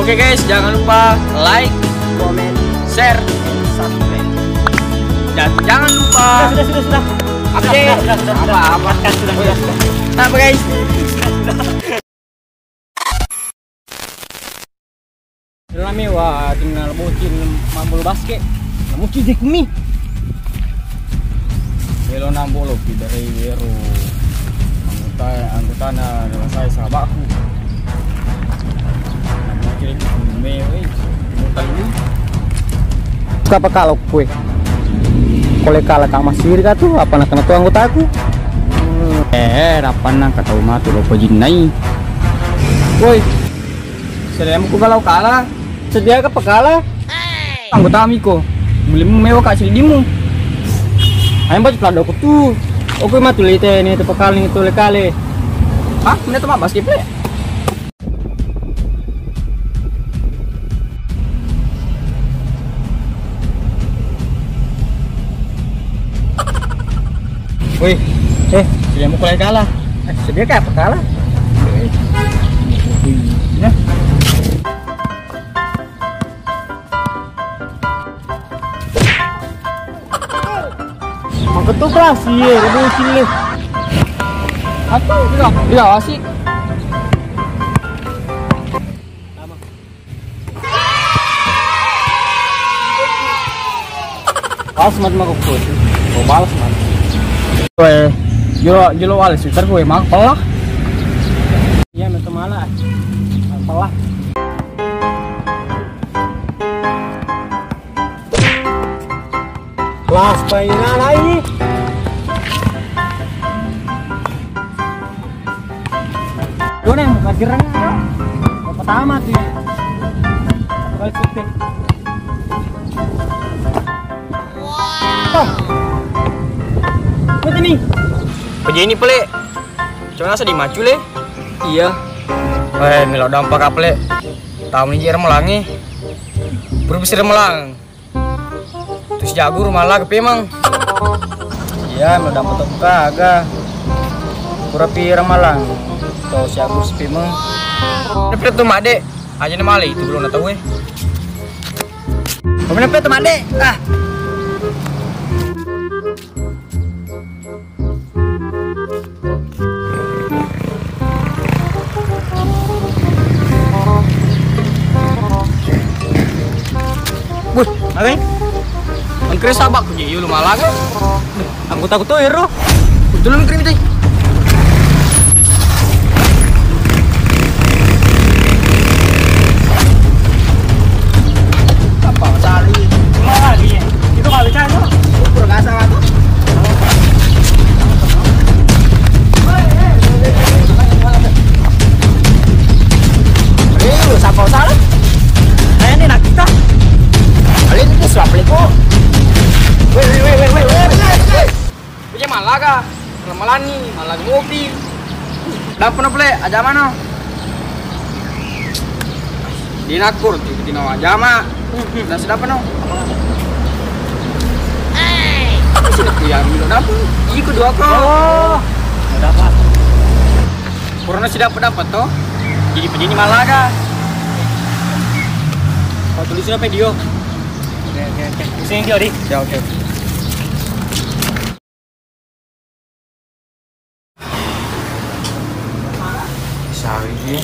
Oke guys, jangan lupa like, komen, share, subscribe. dan jangan lupa Sudah. update apa Sudah. apa guys. Rame wah tinggal bocil mambul basket. Mungkin di kumi. Velo nambolo dari Wero. Anggota adalah saya sahabatku. Mungkin mewe ini. Apa kalau kue? Kalau kalah tak masih kah tuh apa nak kena tuh anggota aku? Apa nang kata umat lo pejinai. Woi, Sedang aku kalau kalah, sedia ke pekala? anggota amiko. Belimu mewah kak selidimu. Ayam baca pelado aku tuh. Oke mah tuh lite ini tuh pekali itu lekale. Hah? Ini tuh mah basket play. Woi, Sedang aku kalah. sedia kayak pekala? Ya. Ketuk lah sih, lebih sini. Apa? Iya asik. Pas mat mah kok. Oh balas mat. Gue, jual wal Twitter gue mah pelah. Iya mentu malah. Apalah. Kelas payuna lagi. Dona yang buka gerangnya. Yang pertama tuh. Kali putih. Wow. Apa ini? Begini pele. Cuma nasa di maju le. Iya. Weh, milo dampak apa le? Tahun ini remelangi. Berbesar remelang. Terus jagur malah kepe mang. Iya, mau dapat kagak. Pura-pura ramalang. Tuh si Agus pimeng. Nepet tuh made. Aja nih mali itu belum tahu eh. Kamu nepet tuh made. Ah. Wih, oke. Angkris sabak punya lu malah kan? Anggota aku tuh hero. Betul lu krim itu. Apa cari? Lagi. Itu kali cari tuh. Ukur enggak salah tuh. Siapa salah? Ini nak kita. Kalian itu siapa leko? Weh. Punya malah kah? Ramalan nih, malah ngopi. Dapat apa le? Aja mana? Di nakur tuh, di nawa jama. Dan sedap no. Aku sudah kuya milo dapat. Iya kedua kau. Oh, dapat. Corona sudah dapat toh. Jadi penyanyi malah kah? Kau tulisin apa video? Oke. Tulisin video di. Ya oke. Sorry sih.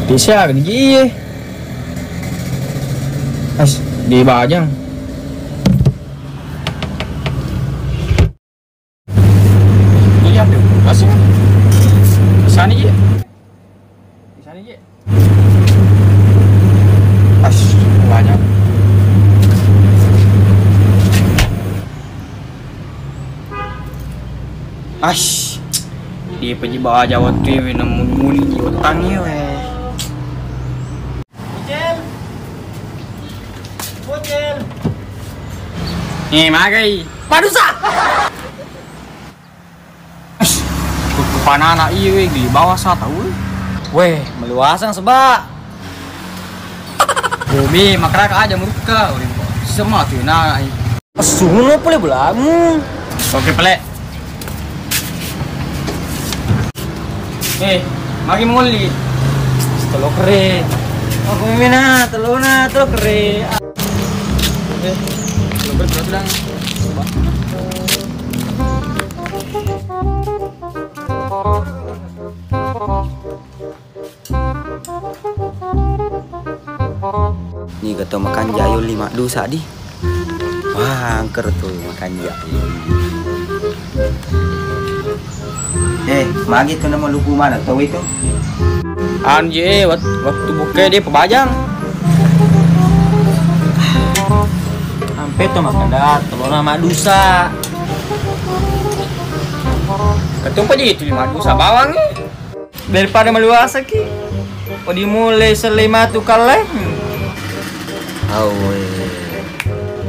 Bisa gini. As di Bajang. Iya tuh, masih. Sana aja. Di sana aja. As banyak. As di pergi bawa Jawa tuh nemu muni utangnya weh. Bocil. Nih magai. Padusa. Kupanana iya weh di bawah sa tahu. Weh, meluasang sebak. Bumi makara aja muruka. Semua tuh nah. Suno pule belamu. Oke pele. Magi muli. Telo kere. Aku mimina telo kere. Telo bilang. Ni kata makan jayo 5 dosa di. Wah, angker tuh makan jayo. Magi tuh nama lugu mana tahu itu? Anje waktu buka dia pebajang. Sampai tuh makan dah telur nama dusa. Ketumpa dia itu 5 dosa bawang nih. Daripada meluasa ki. Oh dimulai selima tuh kaleng.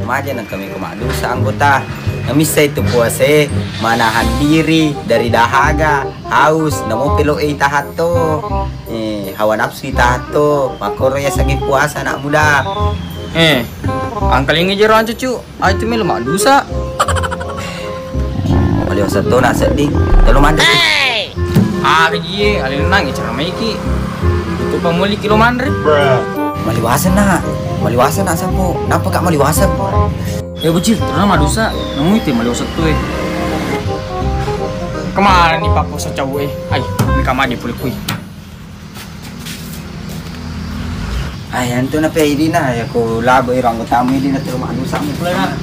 Maja nang kami kumadu sa anggota. Namisa itu puasa manahan diri dari dahaga, haus, namo pilo tahato. Hawa nafsu tahato, makoro ya sagi puasa anak muda. Angkal yang ngejeroan cucu, itu mah lemak dosa. Baliau satu nak sedih, telu mandek. Kaji, alin nang cara maiki. Itu pemuli kilo mandre. Maliwasan nak sampo. Napa kak maliwasan? Ya bocil, terus mah dosa. Namu itu maliwasan tuh Kemarin nih Pak Poso cowok Ay, ini kamar dia pulih kui. Ayan tu na pe idi na ya ko labo irang ko tamu idi na terus manu sama pula na.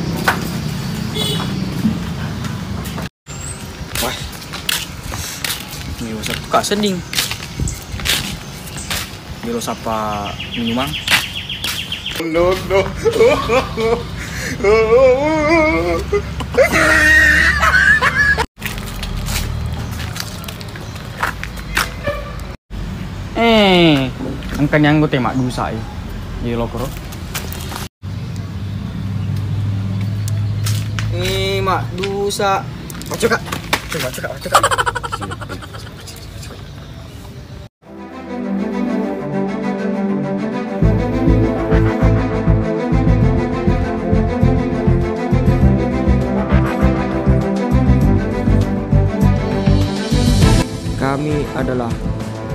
Wah. Ini usah buka seding. Bilo sapa minuman. No. Ang kanyang gue tema dosa di lokro. Mak dosa. Coba. Kami adalah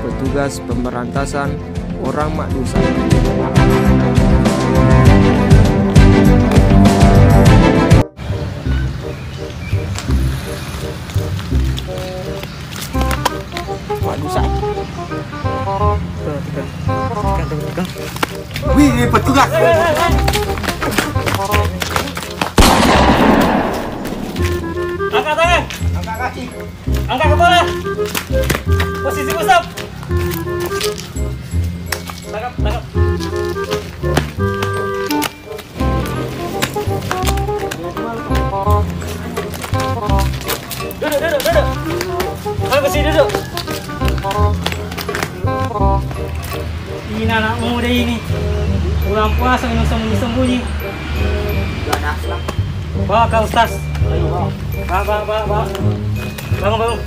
petugas pemberantasan orang mak dosa. Mak dosa. Wih, petugas. Angkat tangan. Angkat kaki. Angkat kepala. Posisi pusat. Tangkap. Duduk. Ayo ke sini duduk. Ini anak muda ini. Pulang puasa minum sembunyi-sembunyi. Bawa ke Ustaz. Ayo, bawa. Bangun.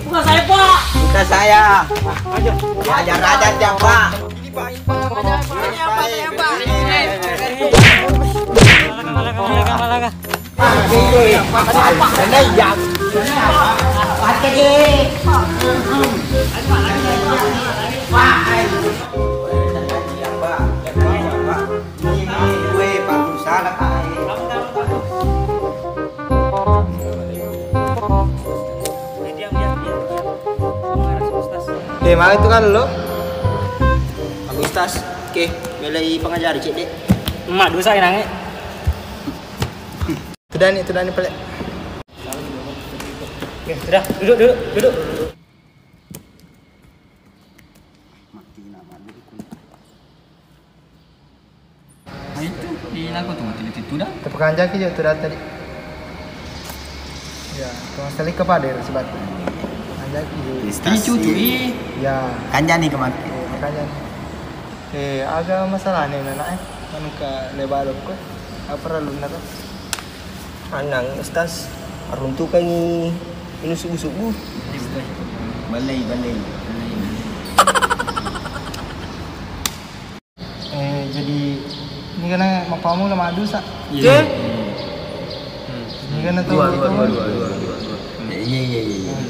Bukan saya, Pak. Bukan saya. Aja. Ajar jam, Pak. Ini, Pak. Malaka. Mah itu kan lo. Aku Ustaz. Oke, belai pengajar cik dek. Emak dosa nangis. Sudah nih pelek. Oke, sudah. Duduk. Nah itu di lagu tuh itu dah. Tepukan jaki je tu dah tadi. Ya, tuan sekali kepada sebab. Jaki je. Ini cucu Ya. Kanjani kemana? Makanya. Agak masalah nih anak Anu ke lebar ko. Apa perlu nak? Anang Ustaz. Aruntukan ni ini subuh-subuh. Balai. Jadi kamu lama dosa. Iya. Ini kan itu. Iya.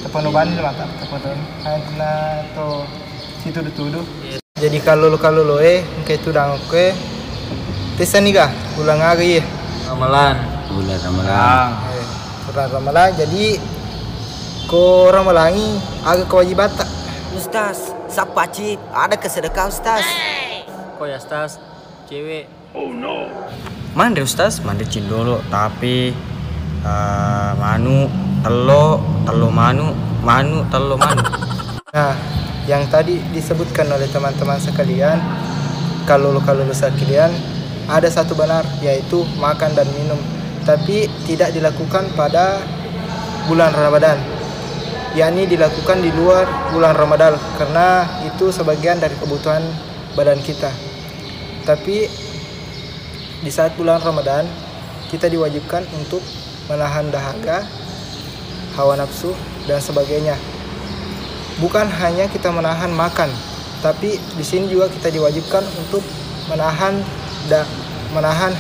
Tepan ban lah mata tepan. Karena to situ dituduh. Jadi kalau lo kayak itu dang oke. Tesan nih kah? Ulang lagi ya. Ramalan. Bulan Ramadan. Bulan Ramadan. Jadi ko Ramalangi agak kewajiban tak? Ustaz, siapa cip? Ada kesedekah Ustaz? Kok ya Ustaz? Cewek. Oh no. Mandi Ustaz, mandi cin dulu. Tapi manu telo manu telo manu. Nah, yang tadi disebutkan oleh teman-teman sekalian, kalau sekalian ada satu benar, yaitu makan dan minum, tapi tidak dilakukan pada bulan Ramadan, yakni dilakukan di luar bulan Ramadan, karena itu sebagian dari kebutuhan badan kita. Tapi di saat bulan Ramadan kita diwajibkan untuk menahan dahaga, hawa nafsu dan sebagainya. Bukan hanya kita menahan makan, tapi di sini juga kita diwajibkan untuk menahan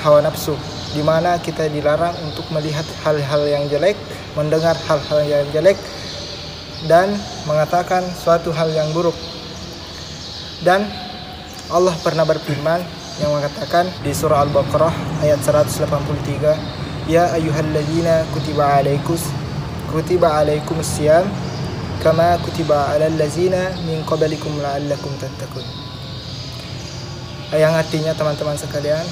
hawa nafsu, di mana kita dilarang untuk melihat hal-hal yang jelek, mendengar hal-hal yang jelek, dan mengatakan suatu hal yang buruk. Dan Allah pernah berfirman yang mengatakan di surah Al-Baqarah ayat 183, ya ayyuhalladzina kutiba alaikumus siyam kama kutiba alal ladzina min qablikum la'allakum tattaqun. Yang artinya teman-teman sekalian,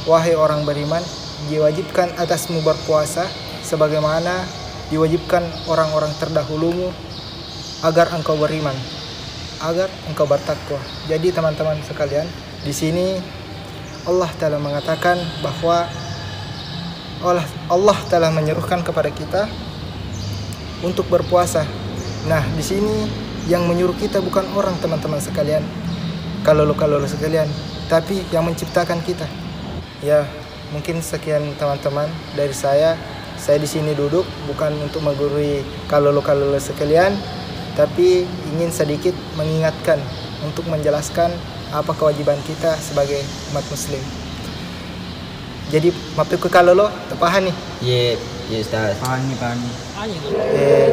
wahai orang beriman, diwajibkan atasmu berpuasa sebagaimana diwajibkan orang-orang terdahulumu agar engkau beriman, agar engkau bertakwa. Jadi teman-teman sekalian, di sini Allah Ta'ala mengatakan bahwa Allah Ta'ala menyerukan kepada kita untuk berpuasa. Nah, di sini yang menyuruh kita bukan orang, teman-teman sekalian, kalau sekalian, tapi yang menciptakan kita. Ya, mungkin sekian teman-teman dari saya. Saya di sini duduk bukan untuk menggurui kalau sekalian, tapi ingin sedikit mengingatkan untuk menjelaskan apa kewajiban kita sebagai umat muslim. Jadi mampir ke kalau tepahan nih. Iya Ustaz. Pani.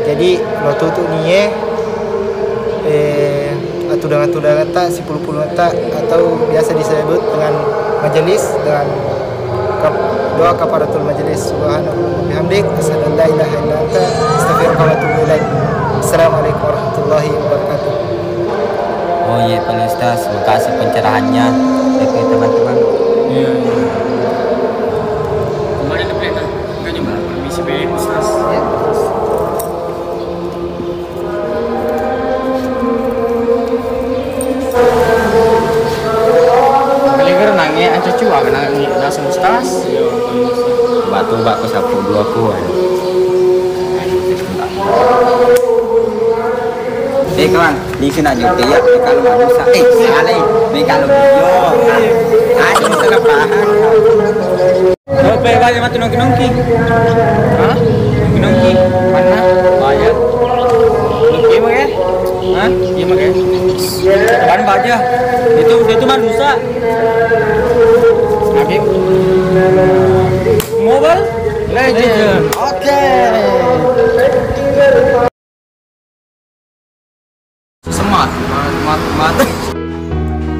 Jadi lo tuh nih atudangan tak si puluh tak, atau biasa disebut dengan majelis, dengan doa kafaratul majelis. Subhanallahi wa bihamdik, asyhadu an la ilaha illa anta, astaghfiruka wa atubu ilaik. Assalamualaikum warahmatullahi wabarakatuh. Oh iya Pak Ustaz, makasih pencerahannya. Oke teman-teman. Iya. Kemarin ada pernah enggak nyoba permisi BM Ustaz. Ya. Kalian nangis aja cua kena langsung Ustaz. Batu sapu dua kuan. Kawan, di sini aja ya. Kalau manusia, salah. Kalau yo, ayo salah paham. Oh, bayar mati nongki. Hah? Nongki mana? Bayar. Nongki mah ya? Hah? Iya mah ya. Kan baja. Itu manusia. Habib. Mobile Legend. Oke. Semat.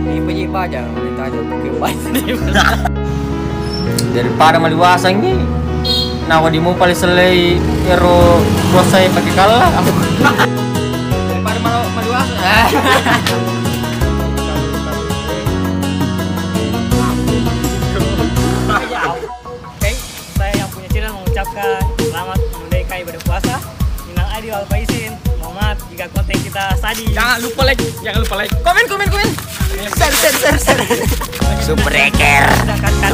Ini punya baja, kita aja ke baja. Daripada maliwasa ini, nawa di mo paling selai ero prosai pakai kalah. Daripada maliwasa. Oke, saya yang punya channel mengucapkan selamat menunaikan ibadah puasa. Minal aidin wal faizin. Mohon maaf jika konten kita sadis. Jangan lupa like. Komen. Share. Super Eker. Kan.